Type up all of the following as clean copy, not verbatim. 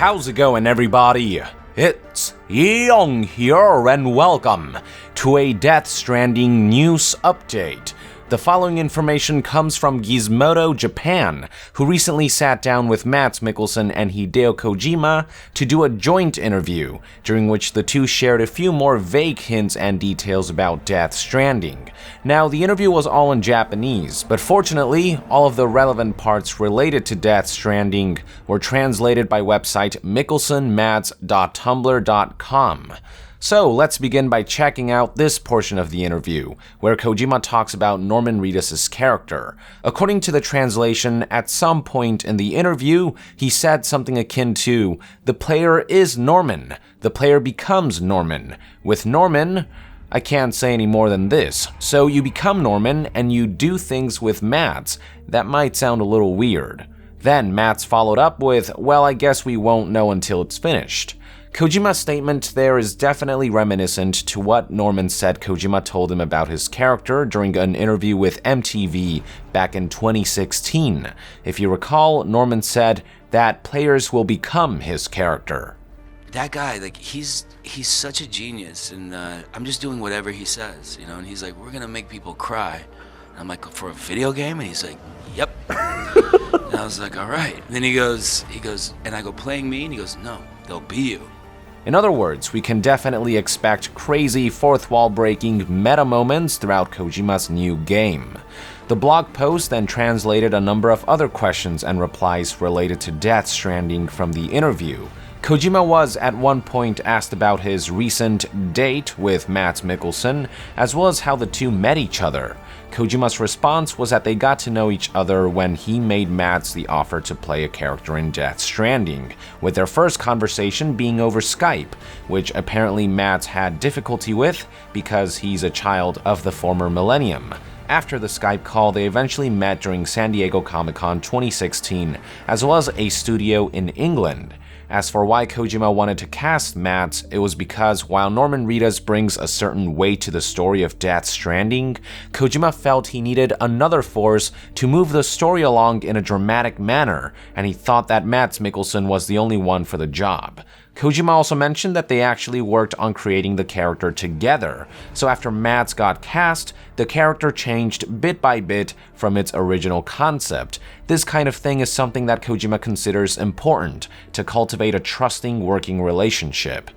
how's it going, everybody? It's Young here, and welcome to a Death Stranding news update. The following information comes from Gizmodo Japan, who recently sat down with Mads Mikkelsen and Hideo Kojima to do a joint interview, during which the two shared a few more vague hints and details about Death Stranding. Now, the interview was all in Japanese, but fortunately, all of the relevant parts related to Death Stranding were translated by website mikkelsenmads.tumblr.com. So let's begin by checking out this portion of the interview, where Kojima talks about Norman Reedus' character. According to the translation, at some point in the interview, he said something akin to, "The player is Norman. The player becomes Norman. With Norman, I can't say any more than this. So you become Norman and you do things with Mads. That might sound a little weird." Then Mads followed up with, "Well, I guess we won't know until it's finished." Kojima's statement there is definitely reminiscent to what Norman said Kojima told him about his character during an interview with MTV back in 2016. If you recall, Norman said that players will become his character. That guy, he's such a genius, and I'm just doing whatever he says, and he's like, "We're gonna make people cry." And I'm like, "For a video game?" And he's like, "Yep." And I was like, "All right." And then he goes, and I go, "Playing me?" And he goes, "No, they'll be you." In other words, we can definitely expect crazy fourth wall breaking meta moments throughout Kojima's new game. The blog post then translated a number of other questions and replies related to Death Stranding from the interview. Kojima was at one point asked about his recent date with Mads Mikkelsen, as well as how the two met each other. Kojima's response was that they got to know each other when he made Mads the offer to play a character in Death Stranding, with their first conversation being over Skype, which apparently Mads had difficulty with because he's a child of the former millennium. After the Skype call, they eventually met during San Diego Comic-Con 2016, as well as a studio in England. As for why Kojima wanted to cast Mads, it was because while Norman Reedus brings a certain weight to the story of Death Stranding, Kojima felt he needed another force to move the story along in a dramatic manner, and he thought that Mads Mikkelsen was the only one for the job. Kojima also mentioned that they actually worked on creating the character together, so after Mads got cast, the character changed bit by bit from its original concept. This kind of thing is something that Kojima considers important to cultivate a trusting working relationship.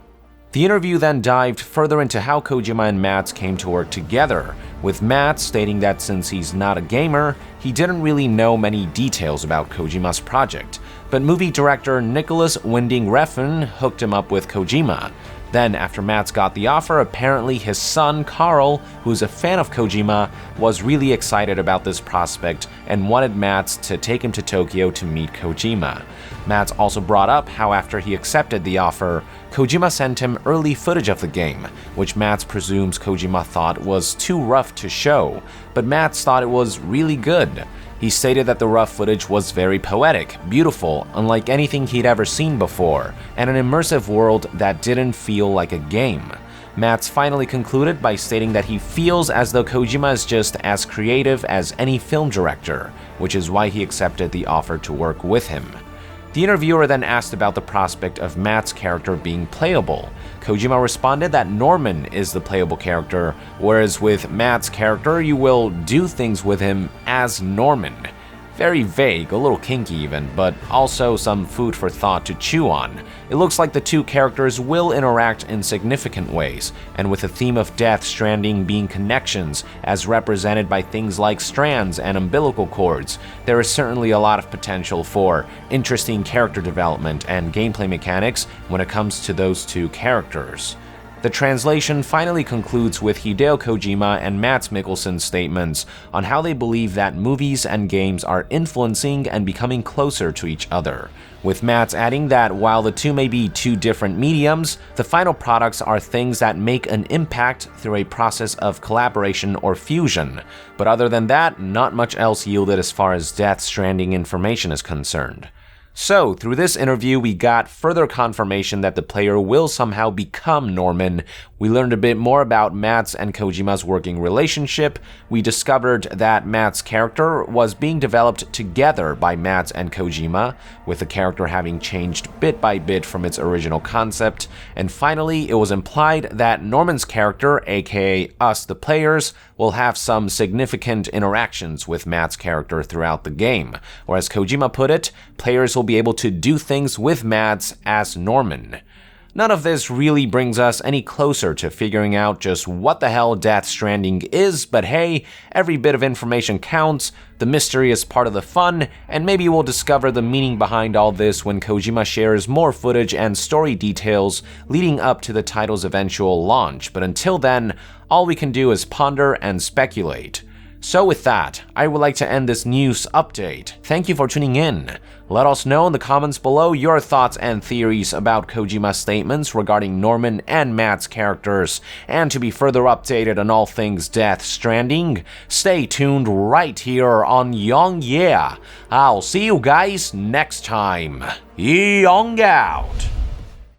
The interview then dived further into how Kojima and Mads came to work together, with Mads stating that since he's not a gamer, he didn't really know many details about Kojima's project, but movie director Nicholas Winding Refn hooked him up with Kojima. Then, after Mads got the offer, apparently his son, Carl, who's a fan of Kojima, was really excited about this prospect and wanted Mads to take him to Tokyo to meet Kojima. Mads also brought up how after he accepted the offer, Kojima sent him early footage of the game, which Mads presumes Kojima thought was too rough to show, but Mads thought it was really good. He stated that the rough footage was very poetic, beautiful, unlike anything he'd ever seen before, and an immersive world that didn't feel like a game. Mads finally concluded by stating that he feels as though Kojima is just as creative as any film director, which is why he accepted the offer to work with him. The interviewer then asked about the prospect of Mads' character being playable. Kojima responded that Norman is the playable character, whereas with Mads' character, you will do things with him as Norman. Very vague, a little kinky even, but also some food for thought to chew on. It looks like the two characters will interact in significant ways, and with the theme of Death Stranding being connections, as represented by things like strands and umbilical cords, there is certainly a lot of potential for interesting character development and gameplay mechanics when it comes to those two characters. The translation finally concludes with Hideo Kojima and Mads Mikkelsen's statements on how they believe that movies and games are influencing and becoming closer to each other, with Mads adding that while the two may be two different mediums, the final products are things that make an impact through a process of collaboration or fusion. But other than that, not much else yielded as far as Death Stranding information is concerned. So, through this interview, we got further confirmation that the player will somehow become Norman. We learned a bit more about Matt's and Kojima's working relationship. We discovered that Matt's character was being developed together by Matt and Kojima, with the character having changed bit by bit from its original concept. And finally, it was implied that Norman's character, aka us the players, will have some significant interactions with Matt's character throughout the game. Or as Kojima put it, players will be able to do things with Mads as Norman. None of this really brings us any closer to figuring out just what the hell Death Stranding is, but hey, every bit of information counts, the mystery is part of the fun, and maybe we'll discover the meaning behind all this when Kojima shares more footage and story details leading up to the title's eventual launch, but until then, all we can do is ponder and speculate. So with that, I would like to end this news update. Thank you for tuning in. Let us know in the comments below your thoughts and theories about Kojima's statements regarding Norman and Matt's characters. And to be further updated on all things Death Stranding, stay tuned right here on Young Yeah. I'll see you guys next time. Young out!